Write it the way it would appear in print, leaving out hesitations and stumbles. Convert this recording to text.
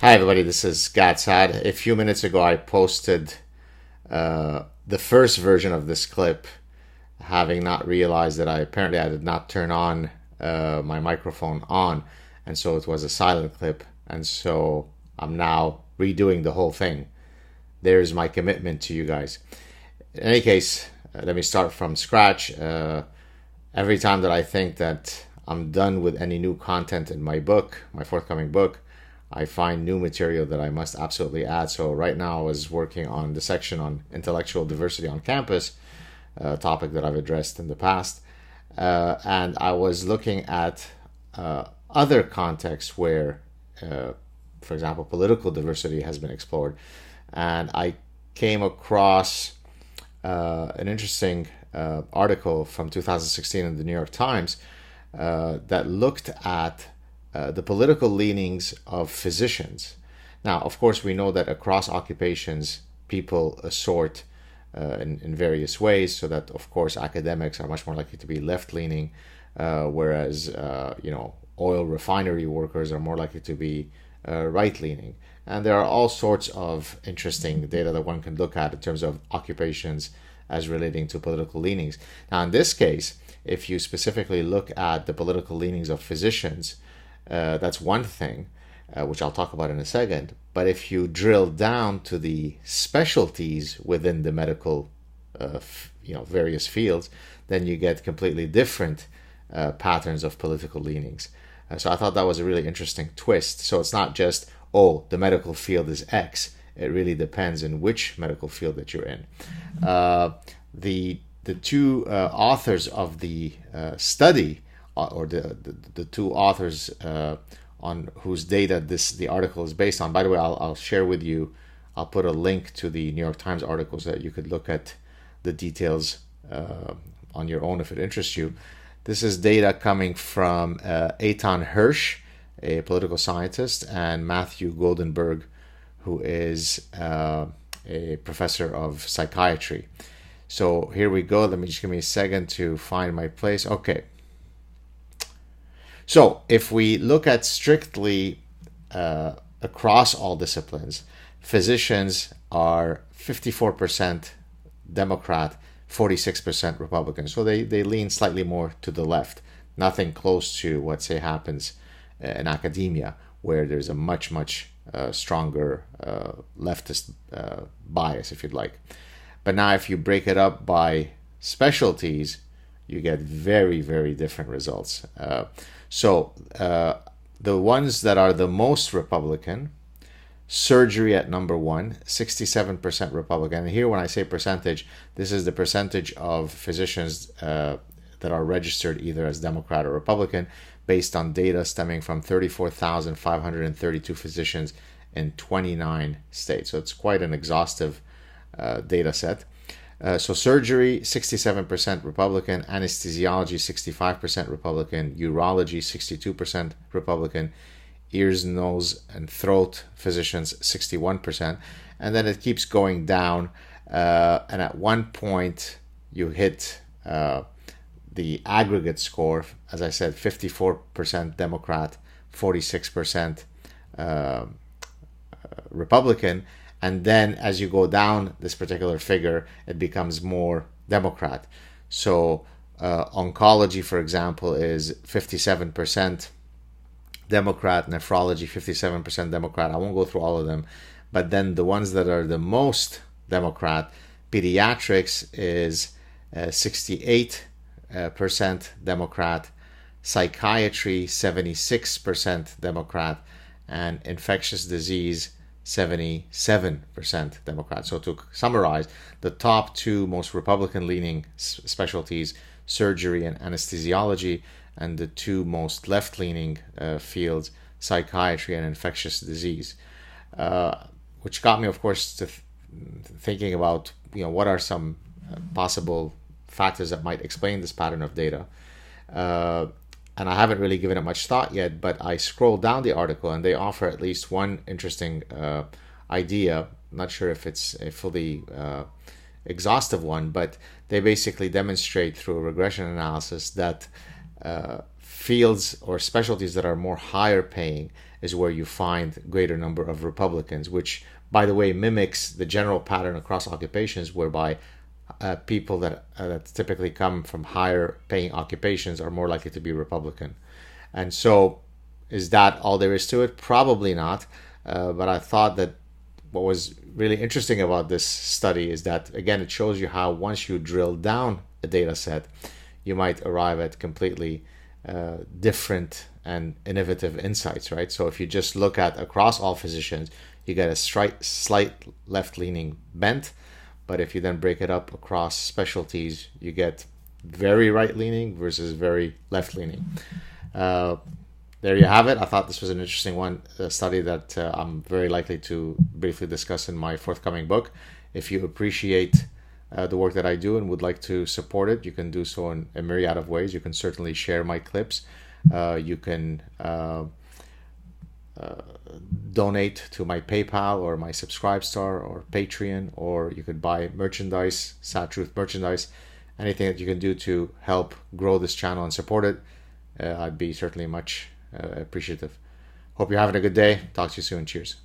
Hi, everybody. This is SAAD. A few minutes ago, I posted the first version of this clip, having not realized that I did not turn on my microphone on, and so it was a silent clip. And so I'm now redoing the whole thing. There's my commitment to you guys. In any case, let me start from scratch. Every time that I think that I'm done with any new content in my book, my forthcoming book, I find new material that I must absolutely add. So right now I was working on the section on intellectual diversity on campus, a topic that I've addressed in the past. And I was looking at other contexts where, for example, political diversity has been explored. And I came across an interesting article from 2016 in the New York Times that looked at the political leanings of physicians. Now, of course, we know that across occupations, people assort in various ways, so that, of course, academics are much more likely to be left-leaning, whereas, oil refinery workers are more likely to be right-leaning. And there are all sorts of interesting data that one can look at in terms of occupations as relating to political leanings. Now, in this case, if you specifically look at the political leanings of physicians, that's one thing, which I'll talk about in a second. But if you drill down to the specialties within the medical, various fields, then you get completely different patterns of political leanings. So I thought that was a really interesting twist. So it's not just, the medical field is X. It really depends in which medical field that you're in. The two authors of the study, or the two authors on whose data the article is based on. By the way, I'll share with you, I'll put a link to the New York Times articles that you could look at the details on your own if it interests you. This is data coming from Eitan Hirsch, a political scientist, and Matthew Goldenberg, who is a professor of psychiatry. So here we go. Let me just give me a second to find my place. Okay. So if we look at strictly across all disciplines, physicians are 54% Democrat, 46% Republican. So they lean slightly more to the left. Nothing close to what, say, happens in academia, where there's a much stronger leftist bias, if you'd like. But now if you break it up by specialties, you get very, very different results. So the ones that are the most Republican, surgery at number one, 67% Republican. And here when I say percentage, this is the percentage of physicians that are registered either as Democrat or Republican based on data stemming from 34,532 physicians in 29 states. So it's quite an exhaustive data set. So surgery, 67% Republican, anesthesiology, 65% Republican, urology, 62% Republican, ears, nose, and throat physicians, 61%. And then it keeps going down. And at one point, you hit the aggregate score, as I said, 54% Democrat, 46% Republican. And then as you go down this particular figure, it becomes more Democrat. So oncology, for example, is 57% Democrat, nephrology, 57% Democrat. I won't go through all of them. But then the ones that are the most Democrat, pediatrics is 68% Democrat, psychiatry, 76% Democrat, and infectious disease, 77% Democrat. So to summarize, the top two most Republican-leaning specialties, surgery and anesthesiology, and the two most left-leaning fields, psychiatry and infectious disease, which got me, of course, to thinking about, what are some possible factors that might explain this pattern of data. And I haven't really given it much thought yet, but I scrolled down the article and they offer at least one interesting idea. I'm not sure if it's a fully exhaustive one, but they basically demonstrate through a regression analysis that fields or specialties that are more higher paying is where you find greater number of Republicans, which, by the way, mimics the general pattern across occupations whereby people that typically come from higher paying occupations are more likely to be Republican. And so, is that all there is to it? Probably not. But I thought that what was really interesting about this study is that, again, it shows you how once you drill down a data set, you might arrive at completely different and innovative insights, right? So if you just look at across all physicians, you get a slight left-leaning bent. But if you then break it up across specialties, you get very right-leaning versus very left-leaning. There you have it. I thought this was an interesting one, a study that I'm very likely to briefly discuss in my forthcoming book. If you appreciate the work that I do and would like to support it, you can do so in a myriad of ways. You can certainly share my clips. You can donate to my PayPal or my Subscribestar or Patreon, or you could buy merchandise, SAAD TRUTH merchandise. Anything that you can do to help grow this channel and support it, I'd be certainly much appreciative. Hope you're having a good day. Talk to you soon. Cheers.